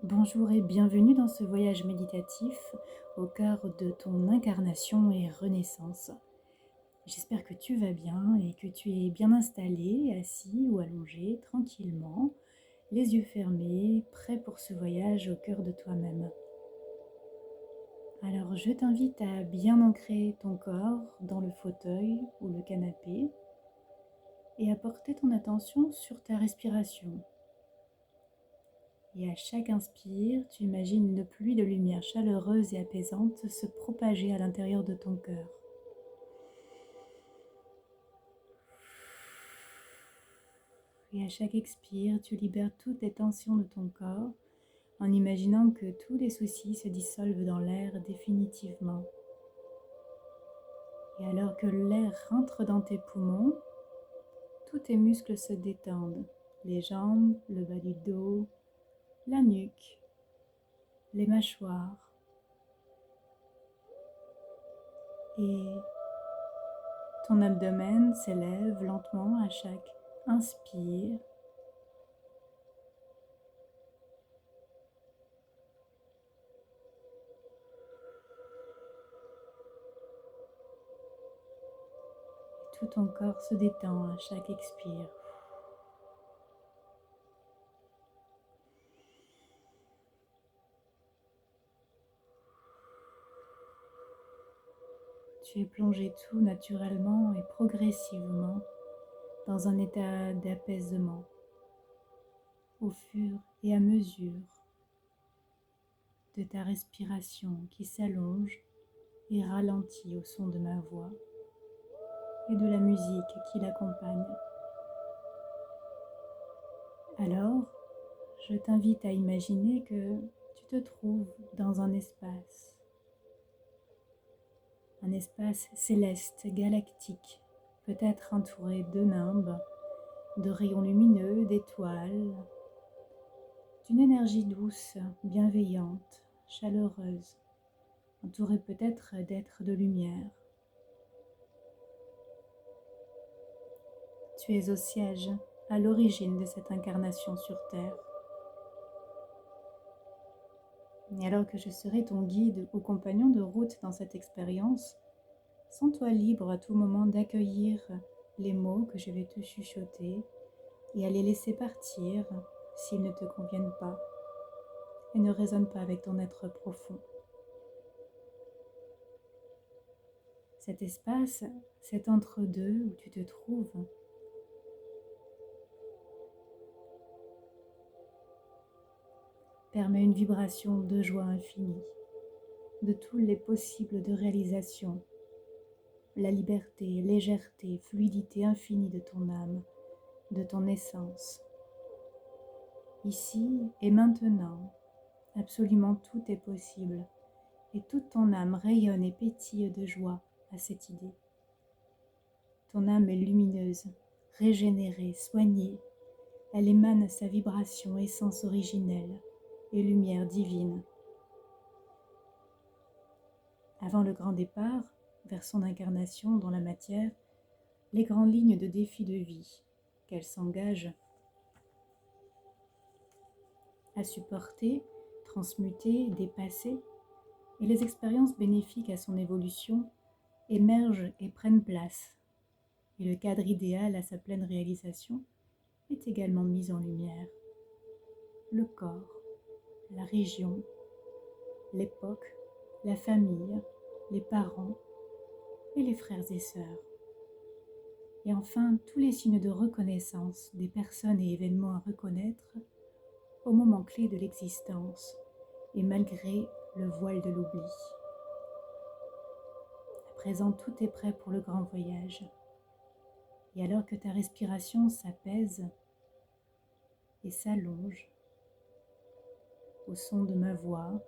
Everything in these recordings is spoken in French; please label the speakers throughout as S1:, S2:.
S1: Bonjour et bienvenue dans ce voyage méditatif au cœur de ton incarnation et renaissance. J'espère que tu vas bien et que tu es bien installé, assis ou allongé tranquillement, les yeux fermés, prêt pour ce voyage au cœur de toi-même. Alors je t'invite à bien ancrer ton corps dans le fauteuil ou le canapé et à porter ton attention sur ta respiration. Et à chaque inspire, tu imagines une pluie de lumière chaleureuse et apaisante se propager à l'intérieur de ton cœur. Et à chaque expire, tu libères toutes les tensions de ton corps en imaginant que tous les soucis se dissolvent dans l'air définitivement. Et alors que l'air rentre dans tes poumons, tous tes muscles se détendent. Les jambes, le bas du dos, la nuque, les mâchoires. Et ton abdomen s'élève lentement à chaque inspire. Tout ton corps se détend à chaque expire. Tu es plongé tout naturellement et progressivement dans un état d'apaisement au fur et à mesure de ta respiration qui s'allonge et ralentit au son de ma voix et de la musique qui l'accompagne. Alors, je t'invite à imaginer que tu te trouves dans un espace céleste, galactique, peut-être entouré de nimbes, de rayons lumineux, d'étoiles, d'une énergie douce, bienveillante, chaleureuse, entouré peut-être d'êtres de lumière. Tu es au siège, à l'origine de cette incarnation sur Terre. Et alors que je serai ton guide ou compagnon de route dans cette expérience, sens-toi libre à tout moment d'accueillir les mots que je vais te chuchoter et à les laisser partir s'ils ne te conviennent pas et ne résonnent pas avec ton être profond. Cet espace, cet entre-deux où tu te trouves, permet une vibration de joie infinie, de tous les possibles de réalisation, la liberté, légèreté, fluidité infinie de ton âme, de ton essence. Ici et maintenant, absolument tout est possible et toute ton âme rayonne et pétille de joie à cette idée. Ton âme est lumineuse, régénérée, soignée. Elle émane sa vibration essence originelle et lumière divine. Avant le grand départ, vers son incarnation dans la matière, les grandes lignes de défi de vie qu'elle s'engage à supporter, transmuter, dépasser, et les expériences bénéfiques à son évolution émergent et prennent place. Et le cadre idéal à sa pleine réalisation est également mis en lumière. Le corps, la région, l'époque, la famille, les parents et les frères et sœurs. Et enfin, tous les signes de reconnaissance des personnes et événements à reconnaître au moment clé de l'existence et malgré le voile de l'oubli. À présent, tout est prêt pour le grand voyage. Et alors que ta respiration s'apaise et s'allonge au son de ma voix,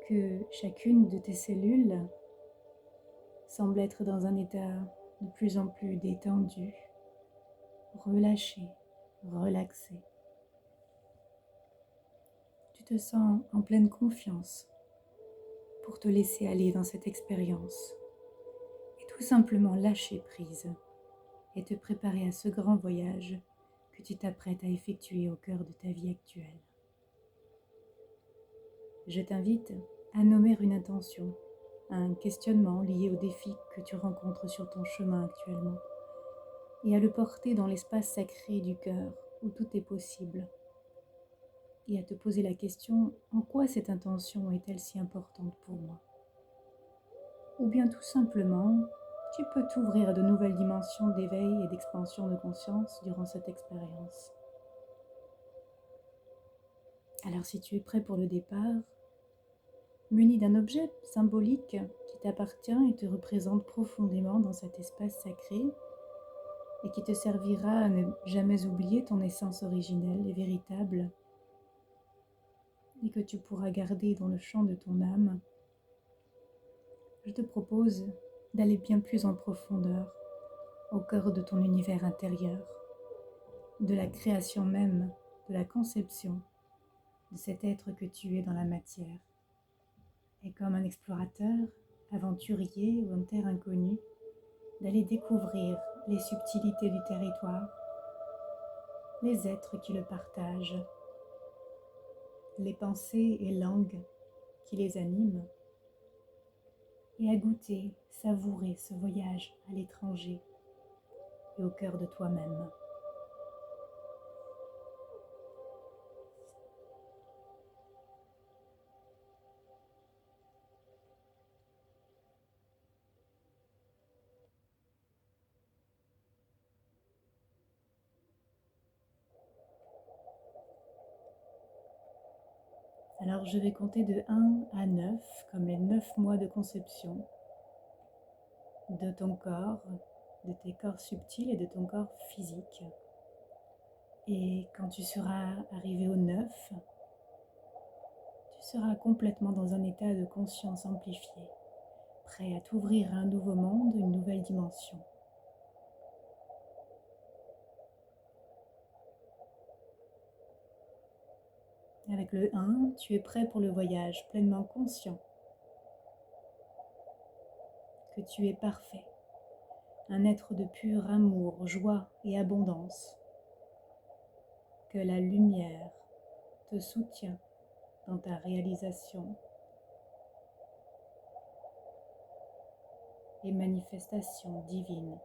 S1: que chacune de tes cellules semble être dans un état de plus en plus détendu, relâché, relaxé. Tu te sens en pleine confiance pour te laisser aller dans cette expérience et tout simplement lâcher prise et te préparer à ce grand voyage que tu t'apprêtes à effectuer au cœur de ta vie actuelle. Je t'invite à nommer une intention, un questionnement lié aux défis que tu rencontres sur ton chemin actuellement, et à le porter dans l'espace sacré du cœur où tout est possible, et à te poser la question: en quoi cette intention est-elle si importante pour moi? Ou bien tout simplement, tu peux t'ouvrir à de nouvelles dimensions d'éveil et d'expansion de conscience durant cette expérience. Alors si tu es prêt pour le départ, muni d'un objet symbolique qui t'appartient et te représente profondément dans cet espace sacré et qui te servira à ne jamais oublier ton essence originelle et véritable et que tu pourras garder dans le champ de ton âme, je te propose d'aller bien plus en profondeur au cœur de ton univers intérieur, de la création même, de la conception de cet être que tu es dans la matière. Et comme un explorateur, aventurier ou en terre inconnue, d'aller découvrir les subtilités du territoire, les êtres qui le partagent, les pensées et langues qui les animent, et à goûter, savourer ce voyage à l'étranger et au cœur de toi-même. Alors je vais compter de 1 à 9, comme les 9 mois de conception de ton corps, de tes corps subtils et de ton corps physique. Et quand tu seras arrivé au 9, tu seras complètement dans un état de conscience amplifié, prêt à t'ouvrir à un nouveau monde, une nouvelle dimension. Avec le 1, tu es prêt pour le voyage, pleinement conscient que tu es parfait, un être de pur amour, joie et abondance, que la lumière te soutient dans ta réalisation et manifestation divine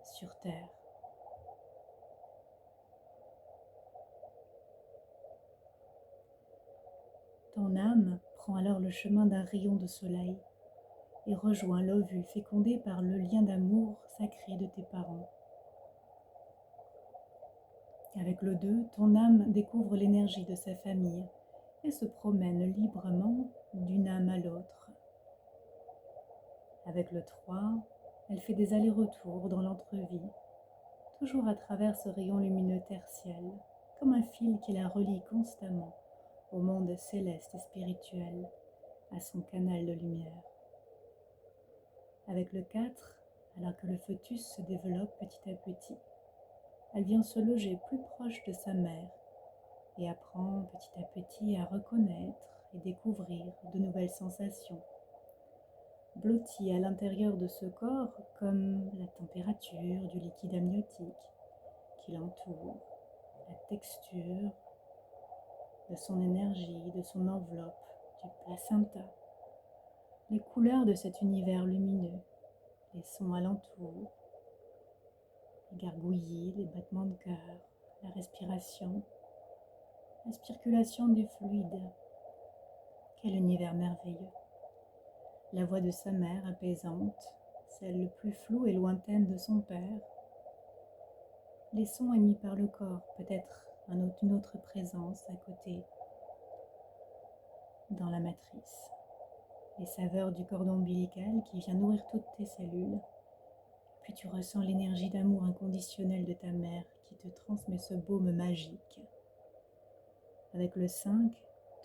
S1: sur terre. Ton âme prend alors le chemin d'un rayon de soleil et rejoint l'ovule fécondé par le lien d'amour sacré de tes parents. Avec le 2, ton âme découvre l'énergie de sa famille et se promène librement d'une âme à l'autre. Avec le 3, elle fait des allers-retours dans l'entrevie, toujours à travers ce rayon lumineux tertiel, comme un fil qui la relie constamment au monde céleste et spirituel, à son canal de lumière. Avec le 4, alors que le fœtus se développe petit à petit, elle vient se loger plus proche de sa mère et apprend petit à petit à reconnaître et découvrir de nouvelles sensations, blotties à l'intérieur de ce corps comme la température du liquide amniotique qui l'entoure, la texture de son énergie, de son enveloppe, du placenta, les couleurs de cet univers lumineux, les sons alentours, les gargouillis, les battements de cœur, la respiration, la circulation du fluide. Quel univers merveilleux! La voix de sa mère apaisante, celle plus floue et lointaine de son père, les sons émis par le corps, peut-être une autre présence à côté, dans la matrice, les saveurs du cordon ombilical qui vient nourrir toutes tes cellules, puis tu ressens l'énergie d'amour inconditionnel de ta mère qui te transmet ce baume magique. Avec le 5,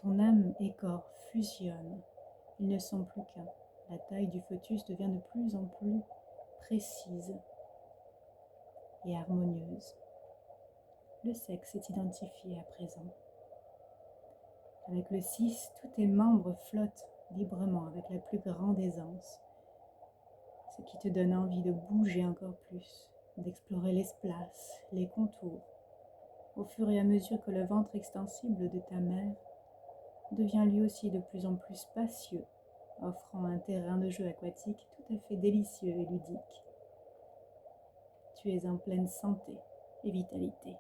S1: ton âme et corps fusionnent. Ils ne sont plus qu'un. La taille du fœtus devient de plus en plus précise et harmonieuse. Le sexe est identifié à présent. Avec le 6, tous tes membres flottent librement avec la plus grande aisance, ce qui te donne envie de bouger encore plus, d'explorer l'espace, les contours, au fur et à mesure que le ventre extensible de ta mère devient lui aussi de plus en plus spacieux, offrant un terrain de jeu aquatique tout à fait délicieux et ludique. Tu es en pleine santé et vitalité.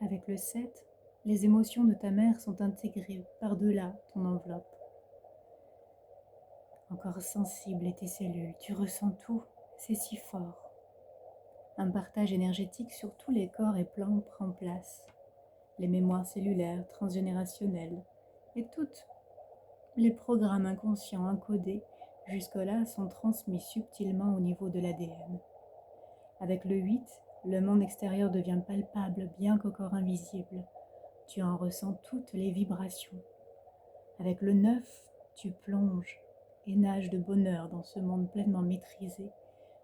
S1: Avec le 7, les émotions de ta mère sont intégrées par-delà ton enveloppe. Encore sensible est tes cellules, tu ressens tout, c'est si fort. Un partage énergétique sur tous les corps et plans prend place. Les mémoires cellulaires, transgénérationnelles et toutes les programmes inconscients encodés jusque-là sont transmis subtilement au niveau de l'ADN. Avec le 8, le monde extérieur devient palpable bien qu'encore invisible. Tu en ressens toutes les vibrations. Avec le 9, tu plonges et nages de bonheur dans ce monde pleinement maîtrisé,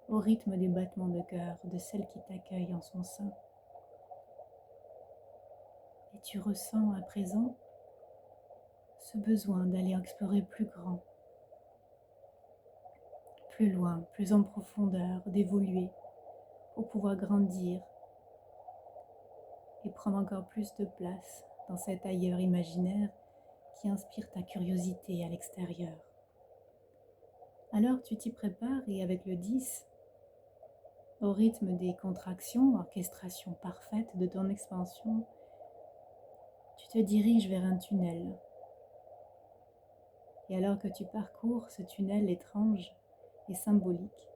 S1: au rythme des battements de cœur de celle qui t'accueille en son sein. Et tu ressens à présent ce besoin d'aller explorer plus grand, plus loin, plus en profondeur, d'évoluer pour pouvoir grandir et prendre encore plus de place dans cet ailleurs imaginaire qui inspire ta curiosité à l'extérieur. Alors tu t'y prépares et avec le 10, au rythme des contractions, orchestration parfaite de ton expansion, tu te diriges vers un tunnel. Et alors que tu parcours ce tunnel étrange et symbolique,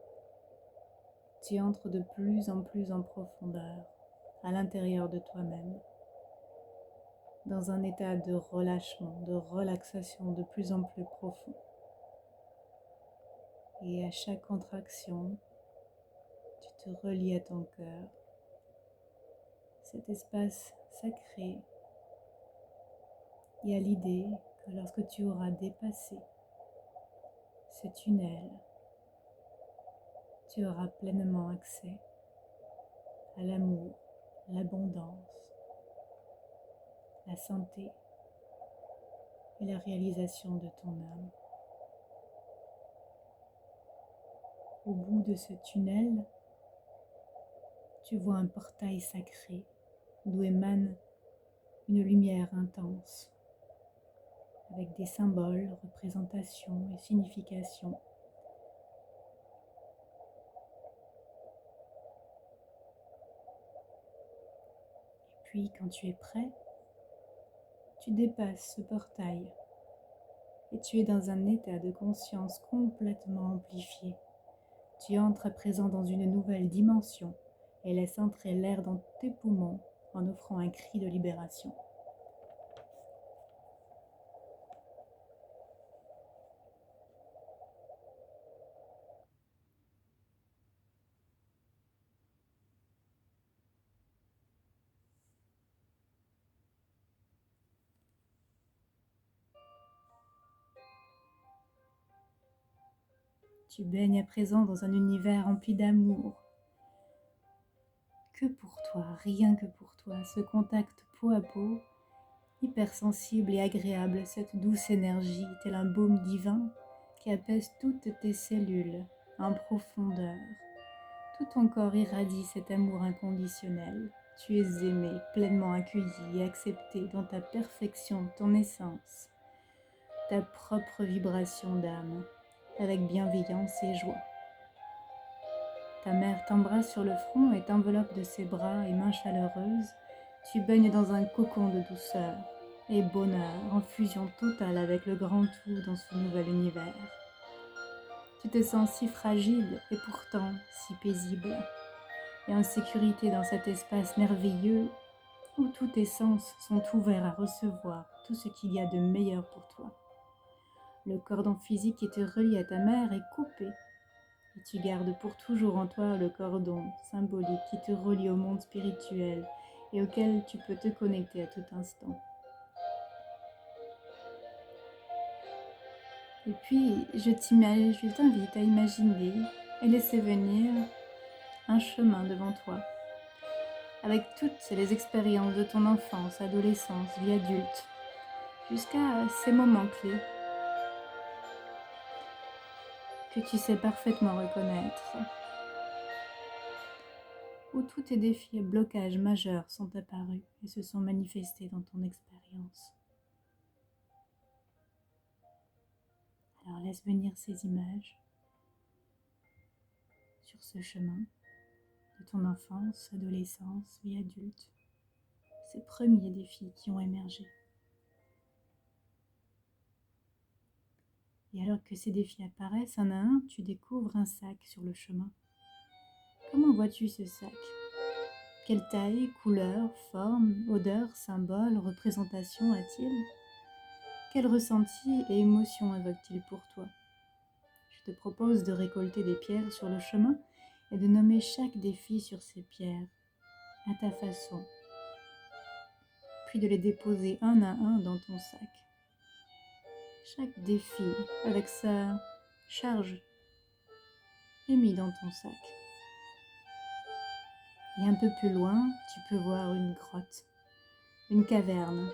S1: tu entres de plus en profondeur à l'intérieur de toi-même, dans un état de relâchement, de relaxation de plus en plus profond. Et à chaque contraction, tu te relis à ton cœur, cet espace sacré, et à l'idée que lorsque tu auras dépassé ce tunnel, tu auras pleinement accès à l'amour, l'abondance, la santé et la réalisation de ton âme. Au bout de ce tunnel, tu vois un portail sacré d'où émane une lumière intense avec des symboles, représentations et significations. Et puis, quand tu es prêt, tu dépasses ce portail et tu es dans un état de conscience complètement amplifié. Tu entres à présent dans une nouvelle dimension et laisses entrer l'air dans tes poumons en offrant un cri de libération. Tu baignes à présent dans un univers rempli d'amour. Que pour toi, rien que pour toi, ce contact peau à peau, hypersensible et agréable, cette douce énergie, tel un baume divin qui apaise toutes tes cellules en profondeur. Tout ton corps irradie cet amour inconditionnel. Tu es aimé, pleinement accueilli et accepté dans ta perfection, ton essence, ta propre vibration d'âme, avec bienveillance et joie. Ta mère t'embrasse sur le front et t'enveloppe de ses bras et mains chaleureuses. Tu baignes dans un cocon de douceur et bonheur en fusion totale avec le grand tout dans ce nouvel univers. Tu te sens si fragile et pourtant si paisible et en sécurité dans cet espace merveilleux où tous tes sens sont ouverts à recevoir tout ce qu'il y a de meilleur pour toi. Le cordon physique qui te relie à ta mère est coupé et tu gardes pour toujours en toi le cordon symbolique qui te relie au monde spirituel et auquel tu peux te connecter à tout instant. Et puis, je t'invite à imaginer et laisser venir un chemin devant toi, avec toutes les expériences de ton enfance, adolescence, vie adulte, jusqu'à ces moments clés. que tu sais parfaitement reconnaître, où tous tes défis et blocages majeurs sont apparus et se sont manifestés dans ton expérience. Alors laisse venir ces images sur ce chemin de ton enfance, adolescence, vie adulte, ces premiers défis qui ont émergé. Et alors que ces défis apparaissent un à un, tu découvres un sac sur le chemin. Comment vois-tu ce sac? Quelle taille, couleur, forme, odeur, symbole, représentation a-t-il? Quel ressenti et émotion évoque-t-il pour toi? Je te propose de récolter des pierres sur le chemin et de nommer chaque défi sur ces pierres, à ta façon, puis de les déposer un à un dans ton sac. Chaque défi, avec sa charge, est mis dans ton sac. Et un peu plus loin, tu peux voir une grotte, une caverne.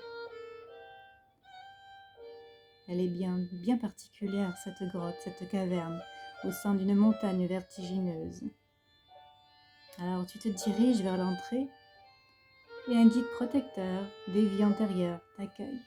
S1: Elle est bien particulière, cette grotte, cette caverne, au sein d'une montagne vertigineuse. Alors tu te diriges vers l'entrée et un guide protecteur des vies antérieures t'accueille.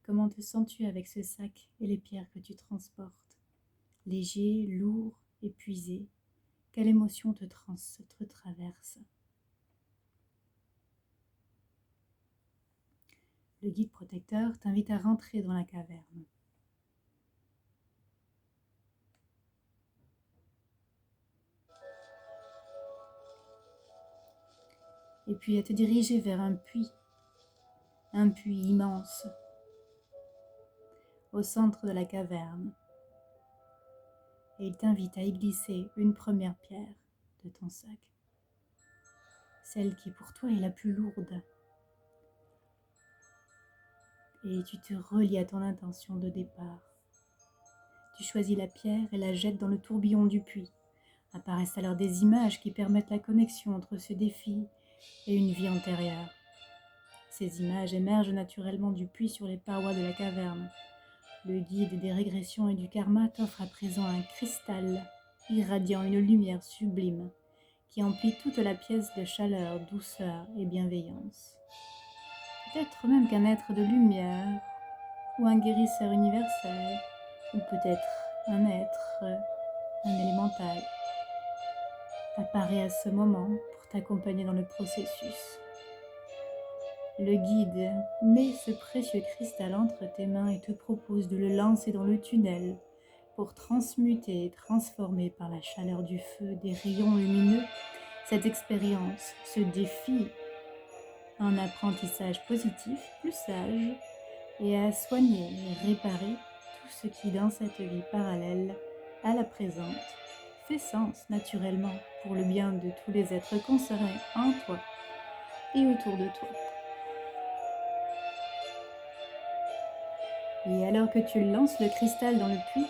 S1: Comment te sens-tu avec ce sac et les pierres que tu transportes? Léger, lourd, épuisé? Quelle émotion te traverse? Le guide protecteur t'invite à rentrer dans la caverne. Et puis à te diriger vers un puits immense, au centre de la caverne. Et il t'invite à y glisser une première pierre de ton sac, celle qui pour toi est la plus lourde. Et tu te relis à ton intention de départ. Tu choisis la pierre et la jettes dans le tourbillon du puits. Apparaissent alors des images qui permettent la connexion entre ce défi et une vie antérieure. Ces images émergent naturellement du puits sur les parois de la caverne. Le guide des régressions et du karma t'offre à présent un cristal irradiant une lumière sublime qui emplit toute la pièce de chaleur, douceur et bienveillance. Peut-être même qu'un être de lumière ou un guérisseur universel, ou peut-être un être, un élémental, apparaît à ce moment pour t'accompagner dans le processus. Le guide met ce précieux cristal entre tes mains et te propose de le lancer dans le tunnel pour transmuter et transformer par la chaleur du feu des rayons lumineux cette expérience, ce défi, un apprentissage positif, plus sage, et à soigner et réparer tout ce qui dans cette vie parallèle à la présente fait sens naturellement pour le bien de tous les êtres concernés en toi et autour de toi. Et alors que tu lances le cristal dans le puits,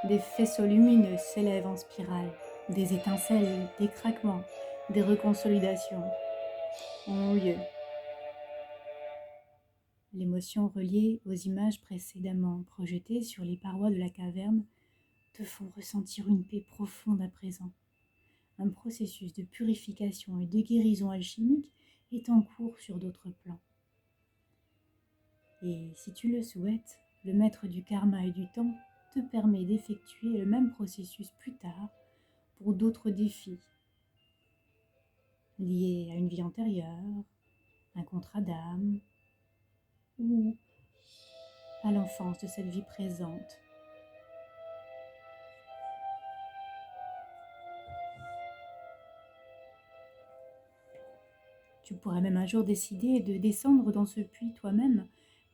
S1: des faisceaux lumineux s'élèvent en spirale, des étincelles, des craquements, des reconsolidations ont lieu. L'émotion reliée aux images précédemment projetées sur les parois de la caverne te font ressentir une paix profonde à présent. Un processus de purification et de guérison alchimique est en cours sur d'autres plans. Et si tu le souhaites, le maître du karma et du temps te permet d'effectuer le même processus plus tard pour d'autres défis liés à une vie antérieure, un contrat d'âme ou à l'enfance de cette vie présente. Tu pourrais même un jour décider de descendre dans ce puits toi-même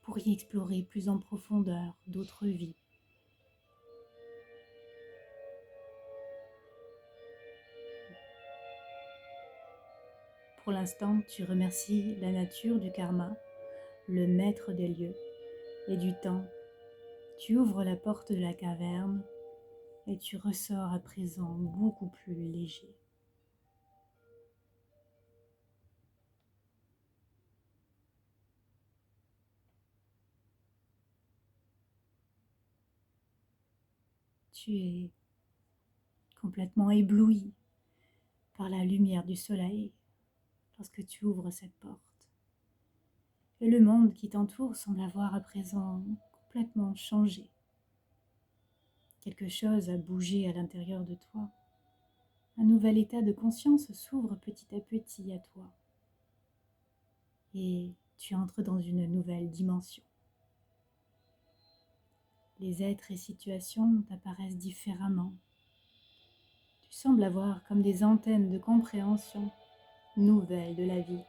S1: pour y explorer plus en profondeur d'autres vies. Pour l'instant, tu remercies la nature du karma, le maître des lieux et du temps. Tu ouvres la porte de la caverne et tu ressors à présent beaucoup plus léger. Tu es complètement ébloui par la lumière du soleil lorsque tu ouvres cette porte. Et le monde qui t'entoure semble avoir à présent complètement changé. Quelque chose a bougé à l'intérieur de toi. Un nouvel état de conscience s'ouvre petit à petit à toi. Et tu entres dans une nouvelle dimension. Les êtres et situations t'apparaissent différemment. Tu sembles avoir comme des antennes de compréhension nouvelles de la vie.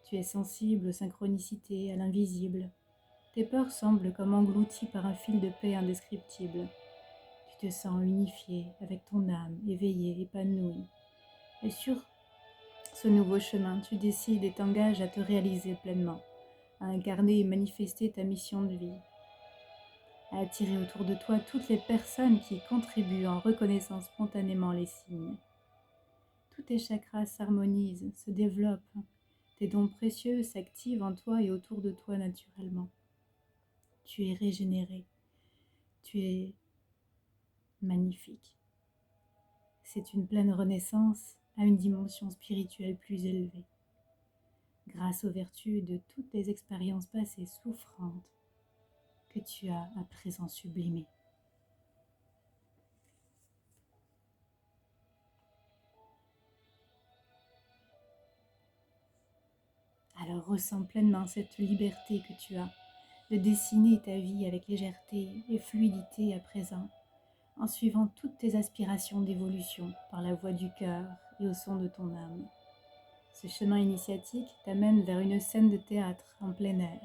S1: Tu es sensible aux synchronicités, à l'invisible. Tes peurs semblent comme englouties par un fil de paix indescriptible. Tu te sens unifié avec ton âme, éveillé, épanoui. Et sur ce nouveau chemin, tu décides et t'engages à te réaliser pleinement, à incarner et manifester ta mission de vie, à attirer autour de toi toutes les personnes qui contribuent en reconnaissant spontanément les signes. Tous tes chakras s'harmonisent, se développent, tes dons précieux s'activent en toi et autour de toi naturellement. Tu es régénéré, tu es magnifique. C'est une pleine renaissance à une dimension spirituelle plus élevée, grâce aux vertus de toutes les expériences passées souffrantes que tu as à présent sublimées. Alors ressens pleinement cette liberté que tu as de dessiner ta vie avec légèreté et fluidité à présent, en suivant toutes tes aspirations d'évolution par la voie du cœur et au son de ton âme. Ce chemin initiatique t'amène vers une scène de théâtre en plein air,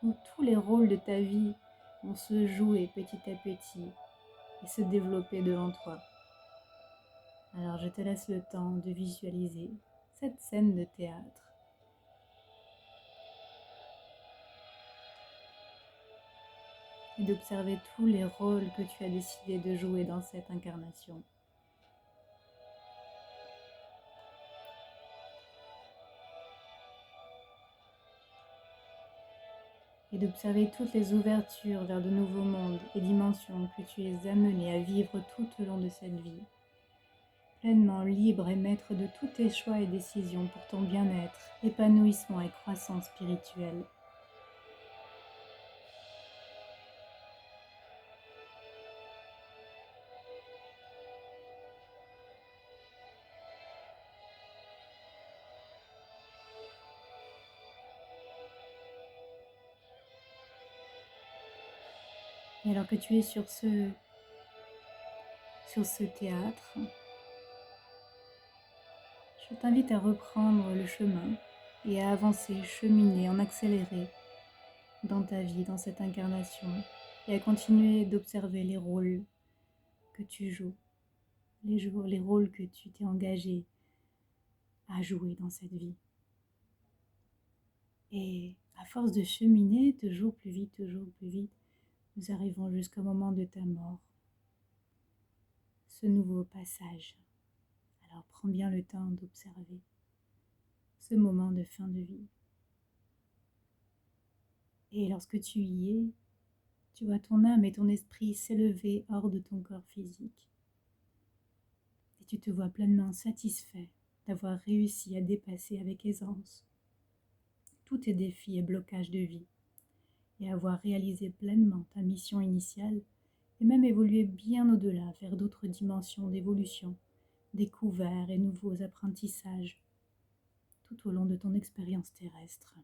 S1: où tous les rôles de ta vie vont se jouer petit à petit et se développer devant toi. Alors je te laisse le temps de visualiser cette scène de théâtre. Et d'observer tous les rôles que tu as décidé de jouer dans cette incarnation. Et d'observer toutes les ouvertures vers de nouveaux mondes et dimensions que tu es amené à vivre tout au long de cette vie. Pleinement libre et maître de tous tes choix et décisions pour ton bien-être, épanouissement et croissance spirituelle. Et alors que tu es sur ce théâtre, je t'invite à reprendre le chemin et à avancer, cheminer en accéléré dans ta vie, dans cette incarnation, et à continuer d'observer les rôles que tu joues, les rôles que tu t'es engagé à jouer dans cette vie. Et à force de cheminer toujours plus vite, nous arrivons jusqu'au moment de ta mort, ce nouveau passage. Alors prends bien le temps d'observer ce moment de fin de vie. Et lorsque tu y es, tu vois ton âme et ton esprit s'élever hors de ton corps physique. Et tu te vois pleinement satisfait d'avoir réussi à dépasser avec aisance tous tes défis et blocages de vie et avoir réalisé pleinement ta mission initiale et même évolué bien au-delà vers d'autres dimensions d'évolution, découverts et nouveaux apprentissages tout au long de ton expérience terrestre.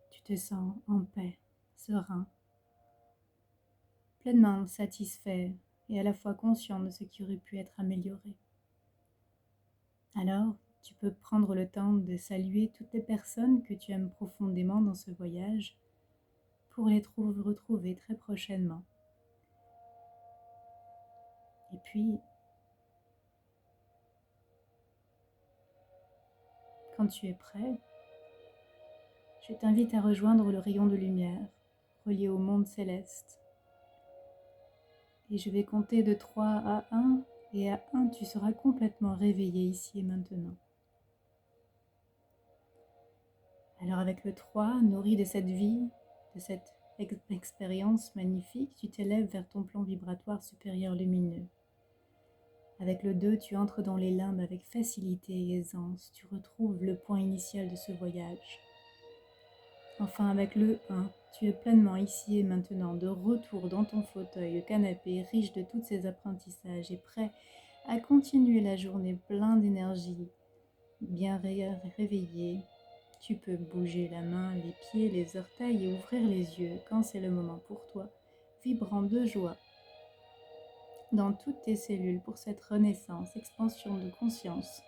S1: Tu te sens en paix, serein, pleinement satisfait et à la fois conscient de ce qui aurait pu être amélioré. Alors, tu peux prendre le temps de saluer toutes les personnes que tu aimes profondément dans ce voyage pour les retrouver très prochainement. Et puis, quand tu es prêt, je t'invite à rejoindre le rayon de lumière relié au monde céleste. Et je vais compter de 3 à 1, et à 1, tu seras complètement réveillé ici et maintenant. Alors avec le 3, nourri de cette vie, de cette expérience magnifique, tu t'élèves vers ton plan vibratoire supérieur lumineux. Avec le 2, tu entres dans les limbes avec facilité et aisance. Tu retrouves le point initial de ce voyage. Enfin, avec le 1, tu es pleinement ici et maintenant, de retour dans ton fauteuil, le canapé, riche de tous ces apprentissages et prêt à continuer la journée plein d'énergie, bien réveillé. Tu peux bouger la main, les pieds, les orteils et ouvrir les yeux quand c'est le moment pour toi, vibrant de joie dans toutes tes cellules pour cette renaissance, expansion de conscience,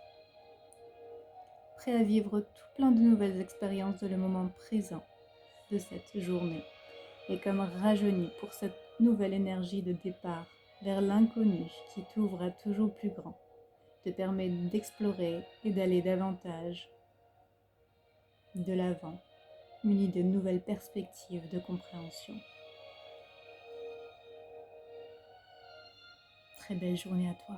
S1: prêt à vivre tout plein de nouvelles expériences de le moment présent de cette journée, et comme rajeuni pour cette nouvelle énergie de départ vers l'inconnu qui t'ouvre à toujours plus grand, te permet d'explorer et d'aller davantage de l'avant, muni de nouvelles perspectives de compréhension. Très belle journée à toi.